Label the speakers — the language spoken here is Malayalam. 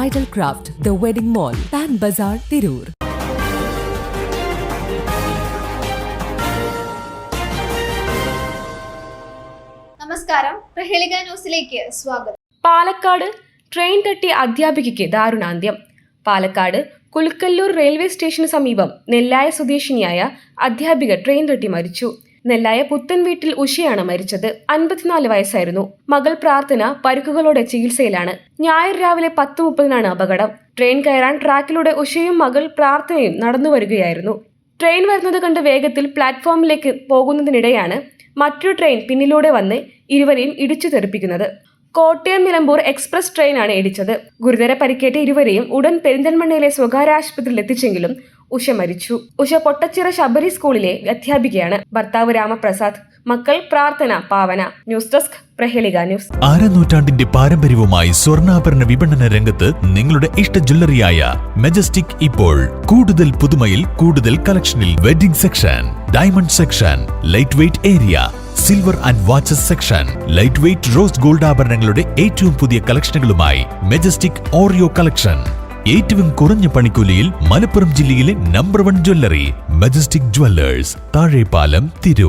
Speaker 1: Bridal Craft, The Wedding Mall, Pan Bazaar, Tirur.
Speaker 2: നമസ്കാരം, പ്രഹേളിക ന്യൂസിലേക്ക് സ്വാഗതം.
Speaker 3: പാലക്കാട് ട്രെയിൻ തട്ടി അധ്യാപികയ്ക്ക് ദാരുണാന്ത്യം. പാലക്കാട് കുലുക്കല്ലൂർ റെയിൽവേ സ്റ്റേഷന് സമീപം നെല്ലായ സ്വദേശിനിയായ അധ്യാപിക ട്രെയിൻ തട്ടി മരിച്ചു. നെല്ലായ പുത്തൻ വീട്ടിൽ ഉഷയാണ് മരിച്ചത്. 54 വയസ്സായിരുന്നു. മകൾ പ്രാർത്ഥന പരുക്കുകളോടെ ചികിത്സയിലാണ്. ഞായർ രാവിലെ 10:30 അപകടം. ട്രെയിൻ കയറാൻ ട്രാക്കിലൂടെ ഉഷയും മകൾ പ്രാർത്ഥനയും നടന്നു വരികയായിരുന്നു. ട്രെയിൻ വരുന്നത് കണ്ട് വേഗത്തിൽ പ്ലാറ്റ്ഫോമിലേക്ക് പോകുന്നതിനിടെയാണ് മറ്റൊരു ട്രെയിൻ പിന്നിലൂടെ വന്ന് ഇരുവരെയും ഇടിച്ചു തെറിപ്പിക്കുന്നത്. കോട്ടയം നിലമ്പൂർ എക്സ്പ്രസ് ട്രെയിനാണ് ഇടിച്ചത്. ഗുരുതര പരിക്കേറ്റ ഇരുവരെയും ഉടൻ പെരിന്തൽമണ്ണയിലെ സ്വകാര്യ ആശുപത്രിയിൽ എത്തിച്ചെങ്കിലും ഉഷ മരിച്ചു. ഉഷ പൊട്ടച്ചിറ ശബരി സ്കൂളിലെ അധ്യാപികയാണ്. ഭർത്താവ് രാമപ്രസാദ്, മക്കൾ പ്രാർത്ഥന, പാവന. ന്യൂസ് ഡെസ്ക്, പ്രഹേളിക ന്യൂസ്.
Speaker 4: നൂറ്റാണ്ടിന്റെ പാരമ്പര്യവുമായി സ്വർണ്ണാഭരണ വിപണന രംഗത്ത് നിങ്ങളുടെ ഇഷ്ട ജ്വല്ലറിയായ മെജസ്റ്റിക് ഇപ്പോൾ കൂടുതൽ പുതുമയിൽ കൂടുതൽ കളക്ഷനിൽ. Wedding section, diamond section, light weight area, silver and watches section, light weight rose gold ആഭരണങ്ങളുടെ ഏറ്റവും പുതിയ കളക്ഷനുകളുമായി മെജസ്റ്റിക് ഓറിയോ കളക്ഷൻ. ഏറ്റവും കുറഞ്ഞ പണിക്കൂലിയിൽ മലപ്പുറം ജില്ലയിലെ number 1 jewellery majestic Jewellers, Thazhepalam, Tirur.